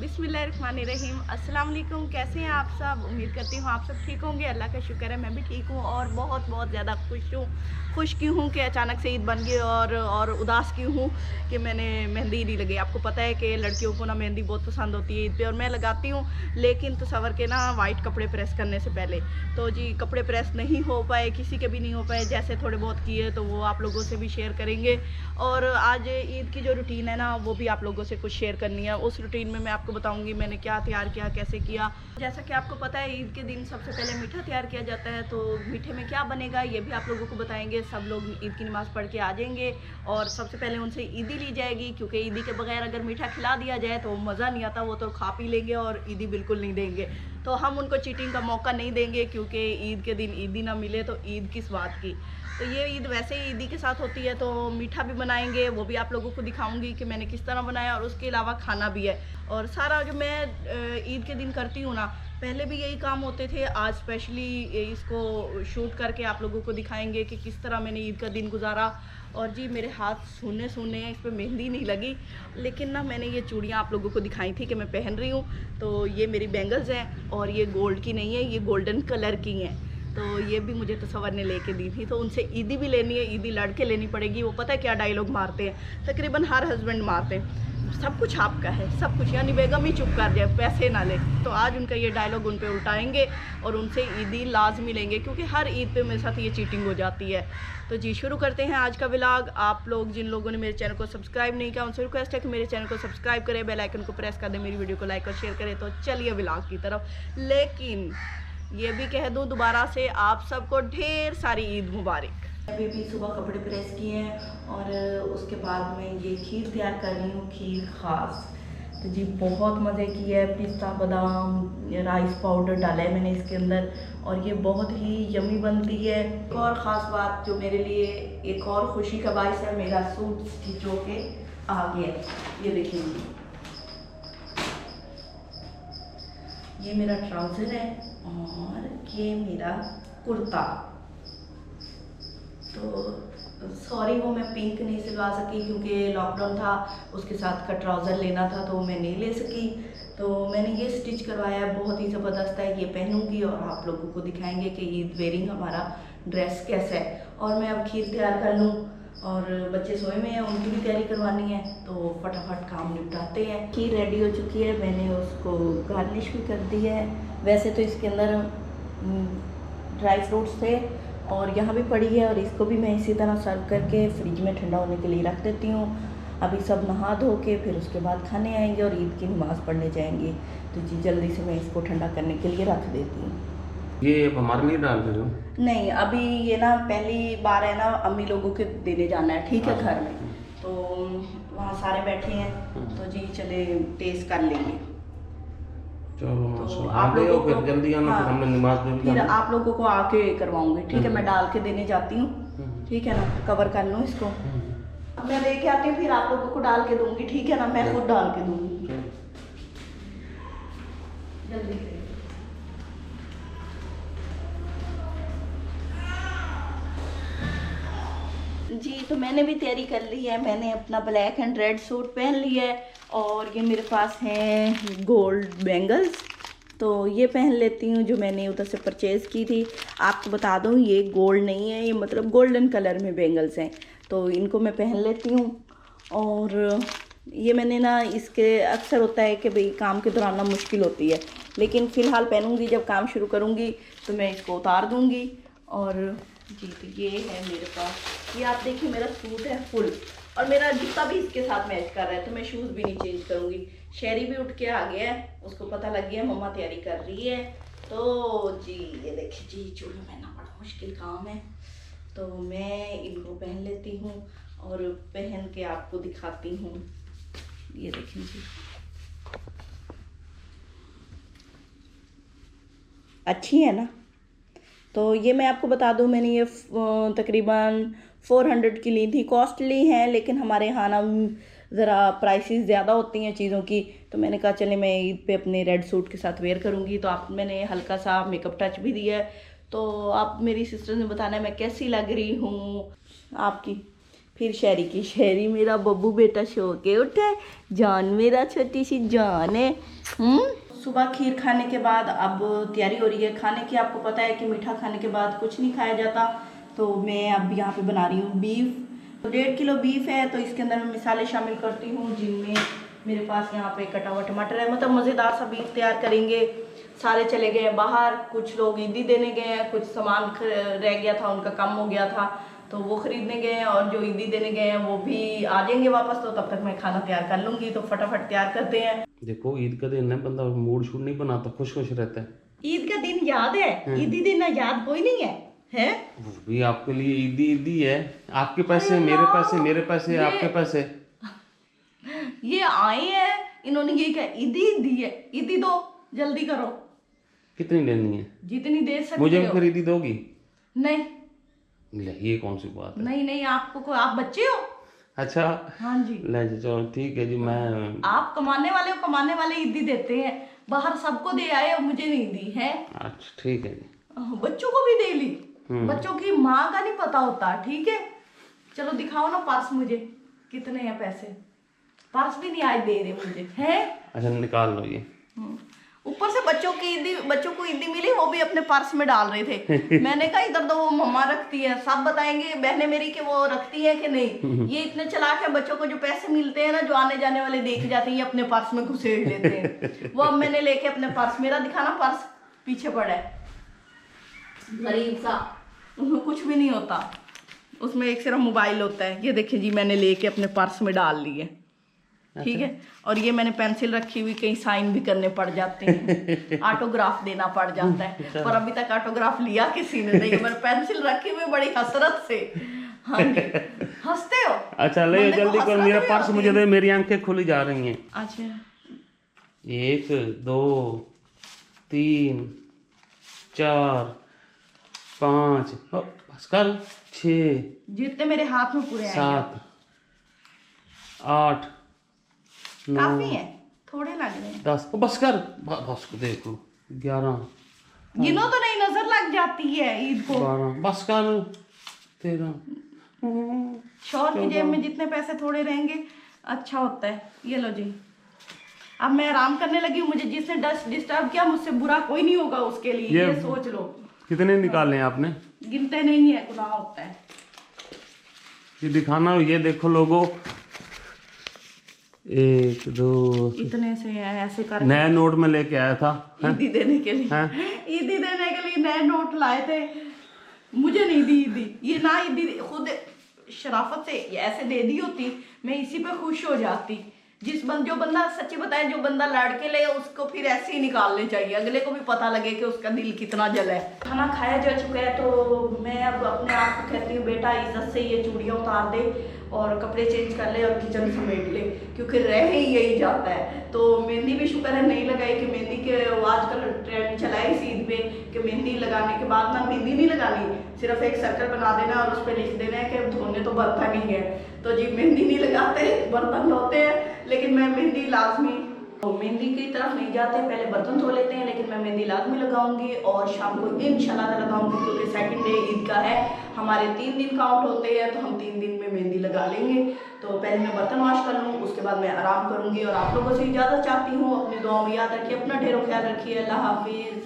बिस्मिल्लाहिर्रहमानिर्रहीम। अस्सलाम वालेकुम। कैसे हैं आप सब? उम्मीद करती हूँ आप सब ठीक होंगे। अल्लाह का शुक्र है मैं भी ठीक हूँ और बहुत बहुत ज़्यादा खुश क्यों हूँ कि अचानक से ईद बन गई और उदास क्यों हूँ कि मैंने मेहंदी नहीं लगाई। आपको पता है कि लड़कियों को ना मेहंदी बहुत पसंद होती है ईद पे और मैं लगाती हूँ, लेकिन तसव्वुर के ना वाइट कपड़े प्रेस करने से पहले तो जी कपड़े प्रेस नहीं हो पाए, किसी के भी नहीं हो पाए। जैसे थोड़े बहुत किए तो वो आप लोगों से भी शेयर करेंगे और आज ईद की जो रूटीन है ना वो भी आप लोगों से कुछ शेयर करनी है। उस रूटीन में मैं आपको बताऊंगी मैंने क्या तैयार किया, कैसे किया। जैसा कि आपको पता है ईद के दिन सबसे पहले मीठा तैयार किया जाता है, तो मीठे में क्या बनेगा ये भी आप लोगों को बताएंगे। सब लोग ईद की नमाज़ पढ़ के आ जाएंगे और सबसे पहले उनसे ईदी ली जाएगी, क्योंकि ईदी के बगैर अगर मीठा खिला दिया जाए तो मज़ा नहीं आता। वो तो खा पी लेंगे और ईदी बिल्कुल नहीं देंगे, तो हम उनको चीटिंग का मौका नहीं देंगे, क्योंकि ईद के दिन ईदी ना मिले तो ईद किस बात की। तो ये ईद वैसे ही ईदी के साथ होती है, तो मीठा भी बनाएंगे, वो भी आप लोगों को दिखाऊंगी कि मैंने किस तरह बनाया, और उसके अलावा खाना भी है। और सारा जो मैं ईद के दिन करती हूँ ना, पहले भी यही काम होते थे, आज स्पेशली इसको शूट करके आप लोगों को दिखाएंगे कि किस तरह मैंने ईद का दिन गुजारा। और जी मेरे हाथ सूने सूने हैं, इस पर मेहंदी नहीं लगी, लेकिन ना मैंने ये चूड़ियाँ आप लोगों को दिखाई थी कि मैं पहन रही हूँ। तो ये मेरी बैंगल्स हैं और ये गोल्ड की नहीं है, ये गोल्डन कलर की हैं। तो ये भी मुझे तसव्वुर ने लेके दी थी, तो उनसे ईदी भी लेनी है, ईदी लड़के लेनी पड़ेगी। वो पता है क्या डायलॉग मारते हैं, तकरीबन हर हस्बैंड मारते हैं, सब कुछ आपका है, सब कुछ, यानी बेगम ही चुप कर जाए, पैसे ना ले। तो आज उनका ये डायलॉग उन पे उल्टाएंगे और उनसे ईदी लाजमी लेंगे, क्योंकि हर ईद पे मेरे साथ ये चीटिंग हो जाती है। तो जी शुरू करते हैं आज का व्लॉग। आप लोग जिन लोगों ने मेरे चैनल को सब्सक्राइब नहीं किया उनसे रिक्वेस्ट है कि मेरे चैनल को सब्सक्राइब करें, बेल आइकन को प्रेस कर दें, मेरी वीडियो को लाइक और शेयर करें। तो चलिए व्लॉग की तरफ। लेकिन ये भी कह दूं दोबारा से, आप सबको ढेर सारी ईद मुबारक। अभी भी सुबह कपड़े प्रेस किए हैं और उसके बाद मैं ये खीर तैयार कर रही हूँ, खीर ख़ास। तो जी बहुत मज़े की है, पिस्ता बादाम राइस पाउडर डाला है मैंने इसके अंदर, और ये बहुत ही यमी बनती है। एक और ख़ास बात जो मेरे लिए एक और खुशी का बायस है, मेरा सूट स्टिच होके आ गया। ये देखिए, ये मेरा ट्राउज़र है और ये मेरा कुर्ता। तो सॉरी वो मैं पिंक नहीं सिलवा सकी, क्योंकि लॉकडाउन था, उसके साथ का ट्राउज़र लेना था तो मैं नहीं ले सकी। तो मैंने ये स्टिच करवाया है, बहुत ही ज़बरदस्त है। ये पहनूंगी और आप लोगों को दिखाएंगे कि ईद वेयरिंग हमारा ड्रेस कैसा है। और मैं अब खीर तैयार कर लूँ, और बच्चे सोए में हैं, उनकी भी तैयारी करवानी है, तो फटाफट काम निपटाते हैं। खीर रेडी हो चुकी है, मैंने उसको गार्निश भी कर दी है। वैसे तो इसके अंदर ड्राई फ्रूट्स थे और यहाँ भी पड़ी है, और इसको भी मैं इसी तरह सर्व करके फ्रिज में ठंडा होने के लिए रख देती हूँ। अभी सब नहा धो के फिर उसके बाद खाने आएंगे और ईद की नमाज़ पढ़ने जाएंगे। तो जी जल्दी से मैं इसको ठंडा करने के लिए रख देती हूँ। ये अब हमारे लिए डाल रहे हो? नहीं, अभी ये ना पहली बार है ना, अम्मी लोगों के देने जाना है, ठीक है, घर में। तो वहाँ सारे बैठे हैं, तो जी चले टेस्ट कर लेंगे। चलो तो आप लोगों को फिर जल्दी आना, फिर हमने नमाज में भी फिर जाना। आप लोगों को आके करवाऊंगी, ठीक है। मैं डाल के देने जाती हूँ, ठीक है ना, कवर कर लूँ इसको। मैं लेके आती हूँ, फिर आप लोगों को डाल के दूंगी, ठीक है ना, मैं खुद डाल के दूंगी जल्दी से। जी तो मैंने भी तैयारी कर ली है, मैंने अपना ब्लैक एंड रेड सूट पहन लिया है, और ये मेरे पास हैं गोल्ड बैंगल्स, तो ये पहन लेती हूँ जो मैंने उधर से परचेज़ की थी। आपको बता दूँ ये गोल्ड नहीं है, ये मतलब गोल्डन कलर में बैंगल्स हैं, तो इनको मैं पहन लेती हूँ। और ये मैंने ना, इसके अक्सर होता है कि भाई काम के दौरान ना मुश्किल होती है, लेकिन फ़िलहाल पहनूंगी, जब काम शुरू करूँगी तो मैं इसको उतार दूँगी। और जी तो ये है मेरे पास, ये आप देखिए मेरा सूट है फुल, और मेरा जूता भी इसके साथ मैच कर रहा है, तो मैं शूज़ भी नहीं चेंज करूँगी। शहरी भी उठ के आ गया है, उसको पता लग गया मम्मा तैयारी कर रही है। तो जी ये देखिए जी, चूड़ी पहनना बड़ा मुश्किल काम है, तो मैं इनको पहन लेती हूँ और पहन के आपको दिखाती हूँ। ये देखिए जी, अच्छी है ना। तो ये मैं आपको बता दूं, मैंने ये तकरीबन 400 की ली थी। कॉस्टली हैं, लेकिन हमारे यहाँ ना ज़रा प्राइसेस ज़्यादा होती हैं चीज़ों की, तो मैंने कहा चले मैं ईद पे अपने रेड सूट के साथ वेयर करूँगी। तो आप मैंने हल्का सा मेकअप टच भी दिया है, तो आप मेरी सिस्टर ने बताना है मैं कैसी लग रही हूँ आपकी। फिर शहरी की शहरी मेरा बब्बू बेटा सो के उठा है, जान मेरा छोटी सी जान है। सुबह खीर खाने के बाद अब तैयारी हो रही है खाने की। आपको पता है कि मीठा खाने के बाद कुछ नहीं खाया जाता, तो मैं अब यहाँ पे बना रही हूँ बीफ। 1.5 किलो बीफ है, तो इसके अंदर मैं मसाले शामिल करती हूँ, जिनमें मेरे पास यहाँ पे कटा हुआ टमाटर है। मतलब मज़ेदार सा बीफ तैयार करेंगे। सारे चले गए बाहर, कुछ लोग ईदी देने गए हैं, कुछ सामान रह गया था, उनका कम हो गया था तो वो खरीदने गए हैं, और जो ईदी देने गए हैं वो भी आ जाएंगे वापस, तो तब तक मैं खाना तैयार कर लूँगी। तो फटाफट तैयार करते हैं। देखो ईद का दिन है, बंदा मूड शूड नहीं बनाता, खुश खुश रहता है। ईद का दिन याद है, ईदी दिन याद कोई नहीं है वो भी आपके लिए ईदी ईदी है। आपके पैसे मेरे पैसे, मेरे पैसे आपके पैसे। ये आए हैं, इन्होंने ये क्या ईदी दी है, ईदी दो जल्दी करो। कितनी लेनी है? जितनी दे सकते मुझे हो। फिर ईदी दोगी? नहीं ले, ये कौन सी बात है? नहीं आपको को, आप बच्चे हो। अच्छा हाँ जी, ले जी, चलो ठीक है जी। मैं आप कमाने वाले हो, कमाने वाले ईदी देते हैं। बाहर सबको दे आए और मुझे नहीं दी है। अच्छा ठीक है जी। बच्चों को भी दे ली। बच्चों की माँ का नहीं पता होता। ठीक है, चलो दिखाओ ना पर्स मुझे, कितने हैं पैसे। पर्स भी नहीं आज दे रहे मुझे है। अच्छा निकाल लो ये। ऊपर से बच्चों को ईदी मिली, वो भी अपने पर्स में डाल रहे थे। मैंने कहा इधर तो वो मम्मा रखती है, सब बताएंगे बहनें मेरी कि वो रखती है कि नहीं। ये इतने चालाक है, बच्चों को जो पैसे मिलते हैं ना, जो आने जाने वाले देख जाते हैं, ये अपने पर्स में घुसेड़ लेते हैं। वो अब मैंने लेके अपने पर्स, मेरा दिखाना पर्स पीछे पड़ा है, गरीब सा, उसमें कुछ भी नहीं होता, उसमें एक सिर्फ मोबाइल होता है। ये देखिए जी, मैंने लेके अपने पर्स में डाल लिए। ठीक है, और ये मैंने पेंसिल रखी हुई, कहीं साइन भी करने पड़ जाते हैं, ऑटोग्राफ देना पड़ जाता है, पर अभी तक ऑटोग्राफ लिया किसी ने नहीं। मैंने पेंसिल रखी हुई बड़ी हसरत से। हाँ जी, हंसते हो। अच्छा ले जल्दी कर, मेरा पर्स मुझे दे, मेरी आंखें खुली जा रही हैं। अच्छा 1 2 3 4 5 बस कर, 6 जितने मेरे हाथ में पूरे आए 7 8 काफी है, थोड़े लग रहे हैं। 10 बस कर, बस देखो 11 गिनो तो नहीं, नजर लग जाती है ईद को। 12 बस कर, 13 शौहर की जेब में जितने पैसे थोड़े रहेंगे अच्छा होता है। ये लो जी, अब मैं आराम करने लगी हूँ। मुझे जिसने डिस्टर्ब किया, मुझसे बुरा कोई नहीं होगा उसके लिए, ये सोच लो। कितने निकाले हैं आपने? गिनते नहीं है, गुनाह होता है। ये दिखाना, ये देखो लोगो, 1 2 इतने से है, ऐसे कर नया नोट में लेके आया था ईदी देने के लिए। ईदी देने के लिए नए नोट लाए थे, मुझे नहीं दी ईदी। ये ना ईदी खुद शराफत से ऐसे दे दी होती, मैं इसी पे खुश हो जाती। जो बंदा सच्ची बताए, जो बंदा लड़के ले, उसको फिर ऐसे ही निकालने चाहिए, अगले को भी पता लगे कि उसका दिल कितना जला है। खाना खाया जा चुका है, तो मैं अब अपने आप को कहती हूँ, बेटा इज्जत से ये चूड़ियाँ उतार दे और कपड़े चेंज कर ले और किचन समेट ले, क्योंकि रह ही यही जाता है। तो मेहंदी भी शुक्र है नहीं लगाई, कि मेहंदी के आजकल ट्रेंड चला है इस ईद में कि मेहंदी लगाने के बाद ना मेहंदी नहीं लगानी, सिर्फ एक सर्कल बना देना और उस पर लिख देना है कि धोने तो बर्तन ही है। तो जी मेहंदी नहीं लगाते, बर्तन धोते हैं, लेकिन मैं मेहंदी लाजमी, तो मेहंदी की तरफ नहीं जाते, पहले बर्तन धो लेते हैं, लेकिन मैं मेहंदी लाजमी लगाऊंगी और शाम को इंशाल्लाह लगाऊंगी, क्योंकि सेकंड डे ईद का है। हमारे 3 दिन काउंट होते हैं, तो हम 3 दिन में मेहंदी लगा लेंगे। तो पहले मैं बर्तन वॉश कर लूँ, उसके बाद मैं आराम करूँगी और आप लोगों से इजाज़त चाहती हूँ। अपनी दुआ में याद रखिए, अपना ढेरों ख्याल रखिए। अल्लाह हाफिज़।